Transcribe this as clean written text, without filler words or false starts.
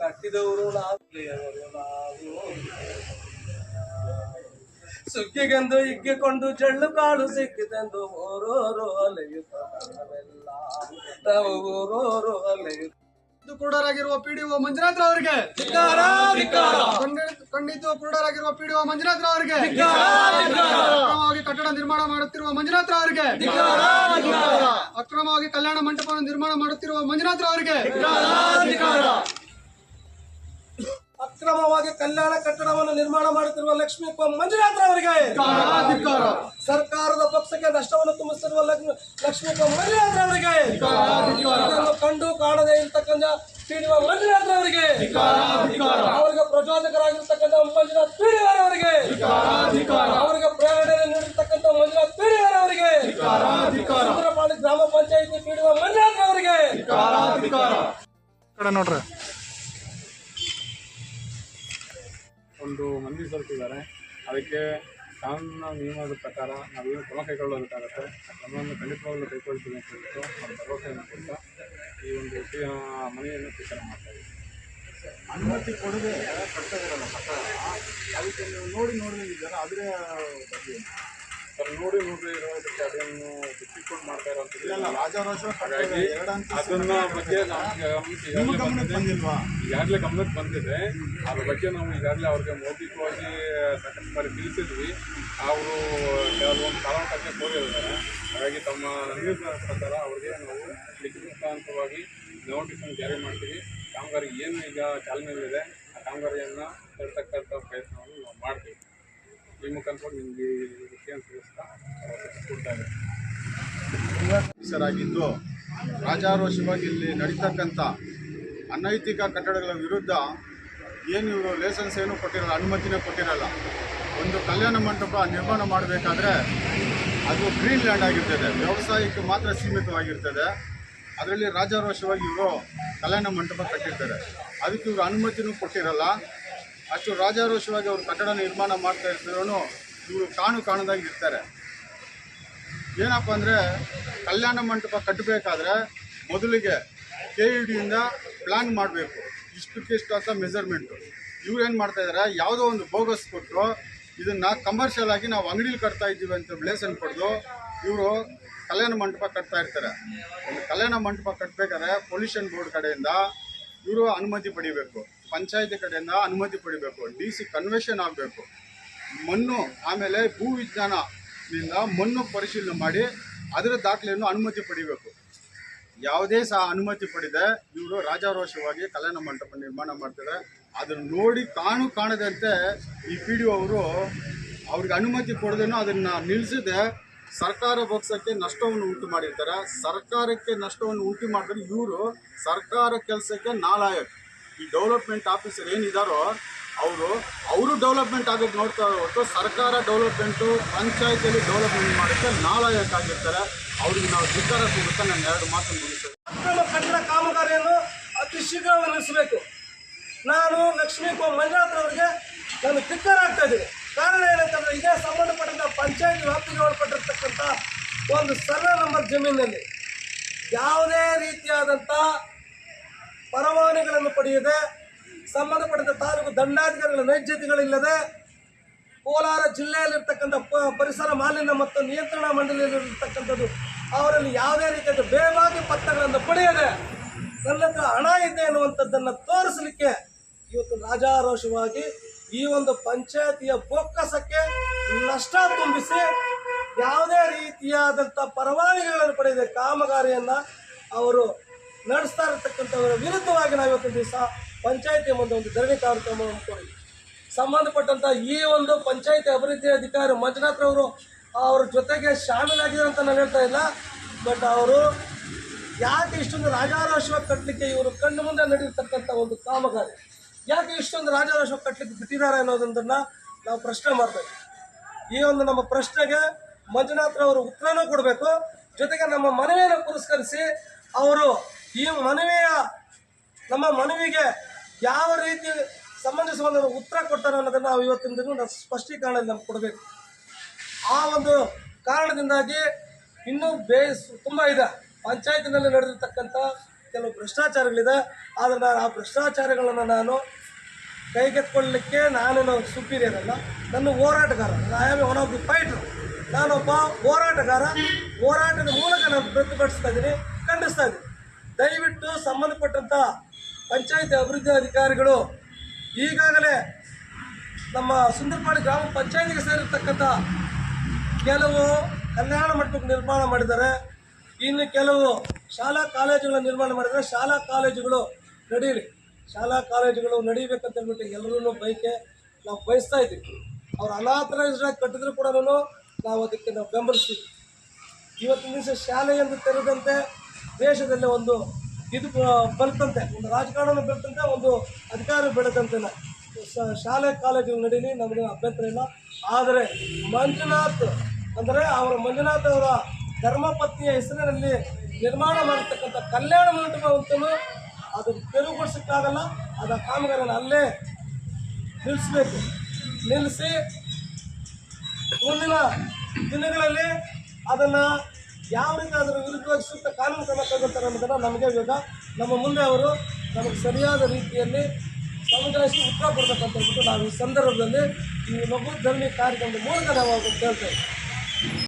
ಕಟ್ಟಿದವರು ನಾವು ಸುಗ್ಗಿಗೆಂದು ಇಗ್ಗಿಕೊಂಡು ಜಳ್ಳು ಕಾಳು ಸಿಕ್ಕಿದೆಂದು ಓರೋರು ಅಲೆಯುತ್ತವೆಲ್ಲ ನಾವು ಓರೋರು ಅಲೆಯುತ್ತ ಕುರುಡರಾಗಿರುವ ಪಿಡಿಒ ಮಂಜುನಾಥ್ ಅವರಿಗೆ ಖಂಡಿತ ಕುರುಡರಾಗಿರುವ ಪಿಡಿಒ ಮಂಜುನಾಥ್ ಅವರಿಗೆ ಅಕ್ರಮವಾಗಿ ಕಟ್ಟಡ ನಿರ್ಮಾಣ ಮಾಡುತ್ತಿರುವ ಮಂಜುನಾಥ್ ಅವರಿಗೆ ಅಕ್ರಮವಾಗಿ ಕಲ್ಯಾಣ ಮಂಟಪವನ್ನು ನಿರ್ಮಾಣ ಮಾಡುತ್ತಿರುವ ಮಂಜುನಾಥ್ ಅವರಿಗೆ ಅಕ್ರಮವಾಗಿ ಕಲ್ಯಾಣ ಕಟ್ಟಡವನ್ನು ನಿರ್ಮಾಣ ಮಾಡುತ್ತಿರುವ ಲಕ್ಷ್ಮೀ ಮಂಜುನಾಥ್ ಅವರಿಗೆ ಸರ್ಕಾರದ ಪಕ್ಷಕ್ಕೆ ನಷ್ಟವನ್ನು ತುಂಬಿಸಿರುವ ಲಕ್ಷ್ಮೀ ಮಂಜುನಾಥ್ ಅವರಿಗೆ ಇದನ್ನು ಕಂಡು ಕಾಣದೆ ಇರತಕ್ಕಂಥ ಪಿಡಿಒ ಮಂಜುನಾಥ್ ಅವರಿಗೆ ಅವರಿಗೆ ಪ್ರಚೋದಕರಾಗಿರ್ತಕ್ಕಂಥ ಮಂಜುನಾಥ್ ಪಿಡಿಆರ್ ಅವರಿಗೆ ಅವರಿಗೆ ಪ್ರೇರಣೆ ನೀಡಿರ್ತಕ್ಕಂಥ ಮಂಜುನಾಥ್ ಪಿಡಿಆರ್ ಅವರಿಗೆ ಸುಂದರಪಾಳಿ ಗ್ರಾಮ ಪಂಚಾಯಿತಿ ಪಿಡಿಒ ಮಂಜುನಾಥ್ ಅವರಿಗೆ ನೋಡ್ರಿ ಒಂದು ಮಂದಿ ಸಲ್ಲಿಸಿದ್ದಾರೆ. ಅದಕ್ಕೆ ಕಾನೂನಿನ ನಿಯಮದ ಪ್ರಕಾರ ನಾವೇನು ಕ್ರಮ ಕೈಗೊಳ್ಳಬೇಕಾಗುತ್ತೆ ಆ ಕ್ರಮವನ್ನು ಖಂಡಿತವಾಗಲೂ ಕೈಗೊಳ್ತೀವಿ ಅಂತ ಹೇಳ್ಬಿಟ್ಟು ನಮ್ಮ ಭರವಸೆಯನ್ನು ಕೊಡ್ತಾ ಈ ಒಂದು ಮನೆಯನ್ನು ಸ್ವೀಕಾರ ಮಾಡ್ತಾ ಇದ್ದೀವಿ. ಅನುಮತಿ ಕೊಡದೆ ಕಟ್ತಾ ಇರಲ್ಲ ಕಟ್ಟಡ, ಅದಕ್ಕೆ ನೀವು ನೋಡಿದ್ದೀರ ಆದರೆ ಬಗ್ಗೆ ಸರ್ ನೋಡಿ ಇರೋದಕ್ಕೆ ಅದನ್ನು ಬಿಟ್ಟಿಕೊಂಡು ಮಾಡ್ತಾ ಇರೋಂಥದ್ದು ರಾಜಾರೋಷ. ಹಾಗಾಗಿ ಅದನ್ನ ಬಗ್ಗೆ ಈಗಾಗಲೇ ಗಮನಕ್ಕೆ ಬಂದಿದೆ. ಅದ್ರ ಬಗ್ಗೆ ನಾವು ಈಗಾಗಲೇ ಅವ್ರಿಗೆ ಮೌಖಿಕವಾಗಿ ಸಾಕಷ್ಟು ಬಾರಿ ತಿಳಿಸಿದ್ವಿ. ಅವರು ಕೆಲವೊಂದು ಕಾರಣಕ್ಕೆ ಕೋರಿದ್ದಾರೆ. ಹಾಗಾಗಿ ತಮ್ಮ ನಿರ್ಧಾರ ಪ್ರಕಾರ ಅವ್ರಿಗೆ ನಾವು ಲಿಖಿತಾಂತವಾಗಿ ನೋಟಿಸನ್ನು ಜಾರಿ ಮಾಡ್ತೀವಿ. ಕಾಮಗಾರಿ ಏನು ಈಗ ಚಾಲನೆಯಲ್ಲಿದೆ ಆ ಕಾಮಗಾರಿಯನ್ನು ತರ್ತಕ್ಕಂಥ ಪ್ರಯತ್ನವನ್ನು ನಾವು ಮಾಡ್ತೀವಿ. ಈ ಮುಖಾಂತರ ನಿಮಗೆ ವಿಷಯ ತಿಳಿಸ್ತಾ ಕೊಡ್ತಾ ಹೆಸರಾಗಿದ್ದು ರಾಜಾರೋಷವಾಗಿ ಇಲ್ಲಿ ನಡೀತಕ್ಕಂಥ ಅನೈತಿಕ ಕಟ್ಟಡಗಳ ವಿರುದ್ಧ ಏನು ಇವರು ಲೈಸೆನ್ಸ್ ಏನು ಕೊಟ್ಟಿರಲ್ಲ, ಅನುಮತಿನೇ ಕೊಟ್ಟಿರಲ್ಲ. ಒಂದು ಕಲ್ಯಾಣ ಮಂಟಪ ನಿರ್ಮಾಣ ಮಾಡಬೇಕಾದ್ರೆ ಅದು ಗ್ರೀನ್ ಲ್ಯಾಂಡ್ ಆಗಿರ್ತದೆ, ವ್ಯವಸಾಯಕ್ಕೆ ಮಾತ್ರ ಸೀಮಿತವಾಗಿರ್ತದೆ. ಅದರಲ್ಲಿ ರಾಜಾರೋಷವಾಗಿ ಇವರು ಕಲ್ಯಾಣ ಮಂಟಪ ಕಟ್ಟಿರ್ತಾರೆ. ಅದಕ್ಕೆ ಇವರು ಅನುಮತಿನೂ ಕೊಟ್ಟಿರಲ್ಲ. ಅಷ್ಟು ರಾಜಾರೋಷವಾಗಿ ಅವರು ಕಟ್ಟಡ ನಿರ್ಮಾಣ ಮಾಡ್ತಾ ಇರ್ತಾರೋ ಇವರು ಕಾಣದಾಗಿ ಇರ್ತಾರೆ. ಏನಪ್ಪ ಅಂದರೆ ಕಲ್ಯಾಣ ಮಂಟಪ ಕಟ್ಟಬೇಕಾದ್ರೆ ಮೊದಲಿಗೆ KEDಯಿಂದ ಪ್ಲ್ಯಾನ್ ಮಾಡಬೇಕು, ಇಷ್ಟು ಅಂತ ಮೆಜರ್ಮೆಂಟು. ಇವ್ರು ಏನು ಮಾಡ್ತಾಯಿದ್ದಾರೆ, ಯಾವುದೋ ಒಂದು ಬೋಗಸ್ ಕೊಟ್ಟರು ಇದನ್ನು ಕಮರ್ಷಿಯಲ್ ಆಗಿ ನಾವು ಅಂಗಡಿಲಿ ಕಟ್ತಾ ಇದ್ದೀವಿ ಅಂತ ಲೈಸೆನ್ಸ್ ಪಡೆದು ಇವರು ಕಲ್ಯಾಣ ಮಂಟಪ ಕಟ್ತಾ ಇರ್ತಾರೆ. ಒಂದು ಕಲ್ಯಾಣ ಮಂಟಪ ಕಟ್ಟಬೇಕಾದ್ರೆ ಪೊಲ್ಯೂಷನ್ ಬೋರ್ಡ್ ಕಡೆಯಿಂದ ಇವರು ಅನುಮತಿ ಪಡಿಬೇಕು, ಪಂಚಾಯತಿ ಕಡೆಯಿಂದ ಅನುಮತಿ ಪಡಿಬೇಕು, DC ಕನ್ವೆನ್ಷನ್ ಆಗಬೇಕು, ಮಣ್ಣು ಆಮೇಲೆ ಭೂ ವಿಜ್ಞಾನದಿಂದ ಮಣ್ಣು ಪರಿಶೀಲನೆ ಮಾಡಿ ಅದರ ದಾಖಲೆಯನ್ನು ಅನುಮತಿ ಪಡಿಬೇಕು. ಯಾವುದೇ ಸಹ ಅನುಮತಿ ಪಡೆದೆ ಇವರು ರಾಜಾರೋಷವಾಗಿ ಕಲ್ಯಾಣ ಮಂಟಪ ನಿರ್ಮಾಣ ಮಾಡ್ತಿದ್ದಾರೆ. ಅದನ್ನು ನೋಡಿ ಕಾಣದಂತೆ ಈ PDO ಅವರು ಅವ್ರಿಗೆ ಅನುಮತಿ ಕೊಡದೇನೋ ಅದನ್ನು ನಿಲ್ಲಿಸದೆ ಸರ್ಕಾರ ಪಕ್ಷಕ್ಕೆ ನಷ್ಟವನ್ನು ಉಂಟು ಮಾಡಿರ್ತಾರೆ. ಸರ್ಕಾರಕ್ಕೆ ನಷ್ಟವನ್ನು ಉಂಟು ಮಾಡಿದ್ರೆ ಇವರು ಸರ್ಕಾರ ಕೆಲಸಕ್ಕೆ ನಾಲಾಯಕ್. ಈ ಡೆವಲಪ್ಮೆಂಟ್ ಆಫೀಸರ್ ಏನಿದ್ದಾರೋ ಅವರು ಡೆವಲಪ್ಮೆಂಟ್ ಆಗೋದು ನೋಡ್ತಾ ಹೊರತು ಸರ್ಕಾರ ಡೆವಲಪ್ಮೆಂಟು ಪಂಚಾಯತಿಯಲ್ಲಿ ಡೆವಲಪ್ಮೆಂಟ್ ಮಾಡೋಕ್ಕೆ ನಾಲಾಯಕ್ ಆಗಿರ್ತಾರೆ. ಅವ್ರಿಗೆ ನಾವು ಧಿಕ್ಕಾರ ಕೊಡುತ್ತಾ ನಾನು 2 ಮಾತನ್ನು ಮುಗಿಸ್ತೇನೆ. ಅಕ್ರಮ ಕಟ್ಟಡ ಕಾಮಗಾರಿಯನ್ನು ಅತಿ ಶೀಘ್ರ ನಿಲ್ಲಿಸಬೇಕು. ನಾನು ಲಕ್ಷ್ಮೀ ಮಂಜುನಾಥ್ ಅವರಿಗೆ ನಾನು ಧಿಕ್ಕಾರ ಆಗ್ತಾ ಇದ್ದೀನಿ. ಕಾರಣ ಏನಂತಂದರೆ ಇದೇ ಸಂಬಂಧಪಟ್ಟಂಥ ಪಂಚಾಯತ್ ವ್ಯಾಪ್ತಿಗೆ ಒಳಪಟ್ಟಿರ್ತಕ್ಕಂಥ ಒಂದು ಸರ್ವೆ ನಂಬರ್ ಜಮೀನಿನಲ್ಲಿ ಯಾವುದೇ ರೀತಿಯಾದಂಥ ಪರವಾನಗಿಗಳನ್ನು ಪಡೆಯದೆ ಸಂಬಂಧಪಟ್ಟ ತಾಲೂಕು ದಂಡಾಧಿಕಾರಿಗಳ ನೈಜತೆಗಳಿಲ್ಲದೆ ಕೋಲಾರ ಜಿಲ್ಲೆಯಲ್ಲಿರ್ತಕ್ಕಂಥ ಪರಿಸರ ಮಾಲಿನ್ಯ ಮತ್ತು ನಿಯಂತ್ರಣ ಮಂಡಳಿಯಲ್ಲಿರ್ತಕ್ಕಂಥದ್ದು ಅವರಲ್ಲಿ ಯಾವುದೇ ರೀತಿಯಾದ ಬೇವಾಗಿ ಪತ್ರಗಳನ್ನು ಪಡೆಯದೆ ನನ್ನ ಹತ್ರ ಹಣ ಇದೆ ಅನ್ನುವಂಥದ್ದನ್ನು ತೋರಿಸಲಿಕ್ಕೆ ಇವತ್ತು ರಾಜಾರೋಷವಾಗಿ ಈ ಒಂದು ಪಂಚಾಯತಿಯ ಬೊಕ್ಕಸಕ್ಕೆ ನಷ್ಟ ತುಂಬಿಸಿ ಯಾವುದೇ ರೀತಿಯಾದಂಥ ಪರವಾನಗಿಗಳನ್ನು ಪಡೆಯದೆ ಕಾಮಗಾರಿಯನ್ನು ಅವರು ನಡೆಸ್ತಾ ಇರತಕ್ಕಂಥವರ ವಿರುದ್ಧವಾಗಿ ನಾವು ಇವತ್ತು ದಿವಸ ಪಂಚಾಯತಿ ಮುಂದೆ ಒಂದು ಧರಣಿ ಕಾರ್ಯಕ್ರಮವನ್ನು ಹಮ್ಮಿಕೊಂಡಿದ್ದೀವಿ. ಸಂಬಂಧಪಟ್ಟಂಥ ಈ ಒಂದು ಪಂಚಾಯತಿ ಅಭಿವೃದ್ಧಿ ಅಧಿಕಾರಿ ಮಂಜುನಾಥ್ ಅವರು ಅವ್ರ ಜೊತೆಗೆ ಶಾಮೀಲಾಗಿದ್ದಾರೆ ಅಂತ ನಾನು ಹೇಳ್ತಾ ಇಲ್ಲ. ಬಟ್ ಅವರು ಯಾಕೆ ಇಷ್ಟೊಂದು ರಾಜಾರೋಷವಾಗಿ ಕಟ್ಟಲಿಕ್ಕೆ ಇವರು ಕಣ್ಣು ಮುಂದೆ ನಡೆದಿರ್ತಕ್ಕಂಥ ಒಂದು ಕಾಮಗಾರಿ ಯಾಕೆ ಇಷ್ಟೊಂದು ರಾಜಾರೋಷವಾಗಿ ಕಟ್ಟಲಿಕ್ಕೆ ಬಿಟ್ಟಿದ್ದಾರೆ ಅನ್ನೋದನ್ನು ನಾವು ಪ್ರಶ್ನೆ ಮಾಡ್ತೇವೆ. ಈ ಒಂದು ನಮ್ಮ ಪ್ರಶ್ನೆಗೆ ಮಂಜುನಾಥ್ ಅವರು ಉತ್ತರನೂ ಕೊಡಬೇಕು. ಜೊತೆಗೆ ನಮ್ಮ ಮನವಿಯನ್ನು ಪುರಸ್ಕರಿಸಿ ಅವರು ಈ ನಮ್ಮ ಮನವಿಗೆ ಯಾವ ರೀತಿ ಸಂಬಂಧಿಸುವ ಉತ್ತರ ಕೊಡ್ತಾರೆ ಅನ್ನೋದನ್ನು ನಾವು ಇವತ್ತಿನ ದಿನ ಸ್ಪಷ್ಟೀಕರಣ ನಮ್ಗೆ ಕೊಡಬೇಕು. ಆ ಒಂದು ಕಾರಣದಿಂದಾಗಿ ಇನ್ನೂ ತುಂಬ ಇದೆ. ಪಂಚಾಯತಿನಲ್ಲಿ ನಡೆದಿರ್ತಕ್ಕಂಥ ಕೆಲವು ಭ್ರಷ್ಟಾಚಾರಗಳಿದೆ. ಆದರೆ ನಾನು ಆ ಭ್ರಷ್ಟಾಚಾರಗಳನ್ನು ನಾನು ಕೈಗೆತ್ಕೊಳ್ಳಲಿಕ್ಕೆ ನಾನೇನು ಸುಪೀರಿಯರ್ ಅಲ್ಲ, ನನ್ನ ಹೋರಾಟಗಾರ. I am one of the fighter. ನಾನೊಬ್ಬ ಹೋರಾಟಗಾರ. ಹೋರಾಟದ ಮೂಲಕ ನಾನು ಪ್ರತಿಭಟಿಸ್ತಾ ಇದ್ದೀನಿ, ಖಂಡಿಸ್ತಾ ಇದ್ದೀನಿ. ದಯವಿಟ್ಟು ಸಂಬಂಧಪಟ್ಟಂಥ ಪಂಚಾಯತಿ ಅಭಿವೃದ್ಧಿ ಅಧಿಕಾರಿಗಳು ಈಗಾಗಲೇ ನಮ್ಮ ಸುಂದರಪಾಡಿ ಗ್ರಾಮ ಪಂಚಾಯತಿಗೆ ಸೇರಿರ್ತಕ್ಕಂಥ ಕೆಲವು ಕಲ್ಯಾಣ ಮಂಟಪ ನಿರ್ಮಾಣ ಮಾಡಿದ್ದಾರೆ, ಇನ್ನು ಕೆಲವು ಶಾಲಾ ಕಾಲೇಜುಗಳ ನಿರ್ಮಾಣ ಮಾಡಿದರೆ ಶಾಲಾ ಕಾಲೇಜುಗಳು ನಡೀಲಿ, ಶಾಲಾ ಕಾಲೇಜುಗಳು ನಡೀಬೇಕಂತ ಹೇಳ್ಬಿಟ್ಟು ಎಲ್ಲರೂ ನಾವು ಬಯಸ್ತಾ ಇದ್ದೀವಿ. ಅವ್ರು ಅನಾಥರೈಸ್ಡಾಗಿ ಕಟ್ಟಿದ್ರು ಕೂಡ ನಾವು ಅದಕ್ಕೆ ನಾವು ಬೆಂಬಲಿಸ್ತೀವಿ. ಇವತ್ತಿನ ದಿವಸ ಶಾಲೆಯನ್ನು ತೆರೆದಂತೆ ದೇಶದಲ್ಲಿ ಒಂದು ಇದು ಬೆಳೆದಂತೆ, ಒಂದು ರಾಜಕಾರಣ ಬೆಳೆದಂತೆ, ಒಂದು ಅಧಿಕಾರ ಬೆಳೆದಂತೆ ಶಾಲೆ ಕಾಲೇಜುಗಳು ನಡೀಲಿ, ನಮಗೆ ಅಭ್ಯಂತರ ಇಲ್ಲ. ಆದರೆ ಮಂಜುನಾಥ್ ಅಂದರೆ ಮಂಜುನಾಥ್ ಅವರ ಧರ್ಮಪತ್ನಿಯ ಹೆಸರಿನಲ್ಲಿ ನಿರ್ಮಾಣ ಮಾಡಿರ್ತಕ್ಕಂಥ ಕಲ್ಯಾಣ ಮಂಟಪವಂತೂ ಅದು ತೆರವುಗೊಳಿಸೋಕ್ಕಾಗಲ್ಲ. ಅದು ಕಾಮಗಾರಿಯನ್ನು ಅಲ್ಲೇ ನಿಲ್ಲಿಸಬೇಕು. ನಿಲ್ಲಿಸಿ ಮುಂದಿನ ದಿನಗಳಲ್ಲಿ ಅದನ್ನು ಯಾವ ರೀತಿ ಅದರ ವಿರುದ್ಧವಾಗಿ ಸೂಕ್ತ ಕಾನೂನು ಕ್ರಮ ತಗೊಳ್ತಾರೆ ಅನ್ನೋದನ್ನು ನಮಗೆ ಇವಾಗ ನಮ್ಮ ಮುಂದೆ ಅವರು ನಮಗೆ ಸರಿಯಾದ ರೀತಿಯಲ್ಲಿ ಸಮುದಾಯಿಸಿ ಉತ್ತರ ಕೊಡಬೇಕಂತ ಹೇಳ್ಬಿಟ್ಟು ನಾವು ಈ ಸಂದರ್ಭದಲ್ಲಿ ಈ ಮಗು ಧರಣಿ ಕಾರ್ಯಕ್ರಮದ ಮೂಲಕ ನಾವು ಅವ್ರಿಗೆ ಕೇಳ್ತೇವೆ.